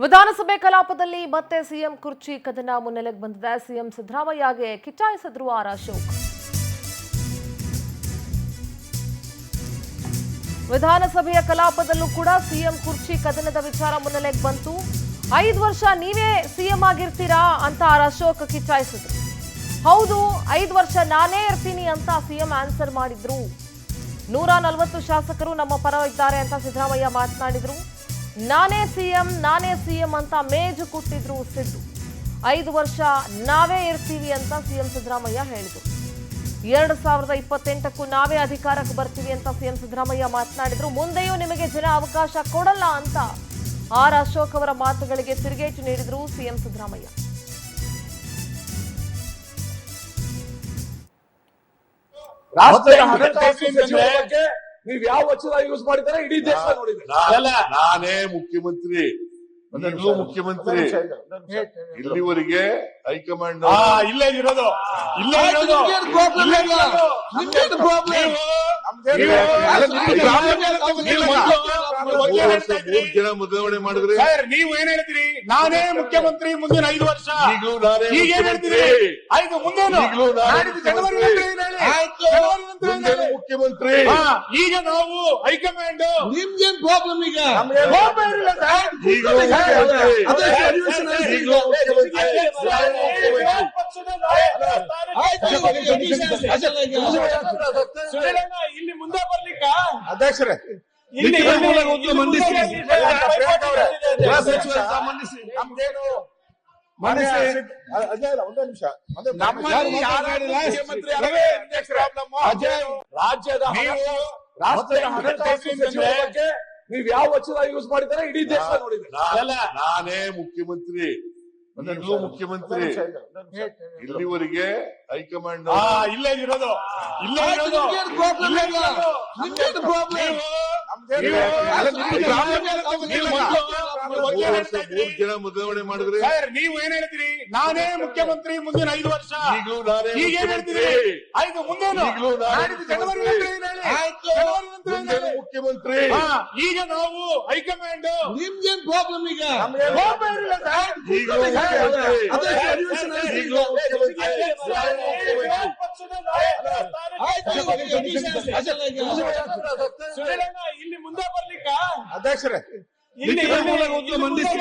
ವಿಧಾನಸಭೆ ಕಲಾಪದಲ್ಲಿ ಮತ್ತೆ ಸಿಎಂ ಕುರ್ಚಿ ಕದನ ಮುನ್ನೆಲೆಗೆ ಬಂದಿದೆ. ಸಿಎಂ ಸಿದ್ದರಾಮಯ್ಯಗೆ ಕಿಚಾಯಿಸಿದ್ರು ಆರ್ ಅಶೋಕ್. ವಿಧಾನಸಭೆಯ ಕಲಾಪದಲ್ಲೂ ಕೂಡ ಸಿಎಂ ಕುರ್ಚಿ ಕದನದ ವಿಚಾರ ಮುನ್ನೆಲೆಗೆ ಬಂತು. 5 ವರ್ಷ ನೀವೇ ಸಿಎಂ ಆಗಿರ್ತೀರಾ ಅಂತ ಆರ್ ಅಶೋಕ್ ಕಿಚಾಯಿಸಿದ್ರು. ಹೌದು, 5 ವರ್ಷ ನಾನೇ ಇರ್ತೀನಿ ಅಂತ ಸಿಎಂ ಆನ್ಸರ್ ಮಾಡಿದ್ರು. 140 ಶಾಸಕರು ನಮ್ಮ ಪರ ಇದ್ದಾರೆ ಅಂತ ಸಿದ್ದರಾಮಯ್ಯ ಮಾತನಾಡಿದ್ರು. ನಾನೇ ಸಿಎಂ ಅಂತ ಮೇಜು ಕುಟ್ಟಿದ್ರು ಸಿದ್ದು. 5 ವರ್ಷ ನಾವೇ ಇರ್ತೀವಿ ಅಂತ ಸಿಎಂ ಸಿದ್ದರಾಮಯ್ಯ ಹೇಳಿದ್ರು. 2028ಕ್ಕೂ ನಾವೇ ಅಧಿಕಾರಕ್ಕೆ ಬರ್ತೀವಿ ಅಂತ ಸಿಎಂ ಸಿದ್ದರಾಮಯ್ಯ ಮಾತನಾಡಿದ್ರು. ಮುಂದೆಯೂ ನಿಮಗೆ ಜನ ಅವಕಾಶ ಕೊಡಲ್ಲ ಅಂತ ಆರ್ ಅಶೋಕ್ ಅವರ ಮಾತುಗಳಿಗೆ ತಿರುಗೇಟು ನೀಡಿದ್ರು ಸಿಎಂ ಸಿದ್ದರಾಮಯ್ಯ. ನೀವ್ ಯಾವ ವಚನ ಯೂಸ್ ಮಾಡಿದ್ರೆ ಇಡೀ ದೇಶ ನೋಡಿದ್ರೆ ನಾನೇ ಮುಖ್ಯಮಂತ್ರಿ, ಈಗಲೂ ಮುಖ್ಯಮಂತ್ರಿ. ಇಲ್ಲಿವರೆಗೆ ಹೈಕಮಾಂಡ್ ಇಲ್ಲೇ ಇರೋದು 3 ಜನ ಬದಲಾವಣೆ ಮಾಡಿದ್ರೆ ನೀವು ಏನ್ ಹೇಳ್ತೀರಿ? ನಾನೇ ಮುಖ್ಯಮಂತ್ರಿ ಮುಂದಿನ 5 ವರ್ಷ. ಈಗಲೂ ನಾನೇ ಈಗ ಏನ್ ಹೇಳ್ತೀರಿ? ಆಯ್ತು, ಮುಂದೇನು? ಮುಂದೇನು ಮುಖ್ಯಮಂತ್ರಿ. ಈಗ ನಾವು ಹೈಕಮಾಂಡ್ ನಿಮ್ಗೇನ್ ಪ್ರಾಬ್ಲಮ್? ಈಗ ಇಲ್ಲಿ ಮುಂದೆ ಬರ್ಲಿಕ್ಕ ಅಧ್ಯಕ್ಷರೇ ಇಲ್ಲಿ ಮಂಡಿಸಿ ಒಂದೇ ನಿಮಿಷ. ರಾಜ್ಯದ ಬಗ್ಗೆ ನೀವ್ ಯಾವ ವಚನ ಯೂಸ್ ಮಾಡಿದ್ರೆ ಇಡೀ ದೇಶ ನೋಡಿದ್ರೆ ನಾನೇ ಮುಖ್ಯಮಂತ್ರಿ, ಈಗಲೂ ಮುಖ್ಯಮಂತ್ರಿ. ಇಲ್ಲಿವರೆಗೆ ಹೈಕಮಾಂಡ್ ಇಲ್ಲೇ ಇರೋದು 3 ಜನ ಬದಲಾವಣೆ ಮಾಡಿದ್ರೆ ನೀವು ಏನ್ ಹೇಳ್ತೀರಿ? ನಾನೇ ಮುಖ್ಯಮಂತ್ರಿ ಮುಂದಿನ 5 ವರ್ಷ. ಈಗಲೂ ನಾನೇ ಈಗ ಏನ್ ಹೇಳ್ತೀರಿ? ಆಯ್ತು, ಮುಂದೇನು? ಮುಂದೇನು ಮುಖ್ಯಮಂತ್ರಿ. ಈಗ ನಾವು ಹೈಕಮಾಂಡ್ ನಿಮ್ಗೇನ್ ಪ್ರಾಬ್ಲಮ್? ಈಗ ಇಲ್ಲಿ ಮುಂದೆ ಬರ್ಲಿಕ್ಕ ಅಧ್ಯಕ್ಷರೇ ಇಲ್ಲಿ ಮಂಡಿಸಿ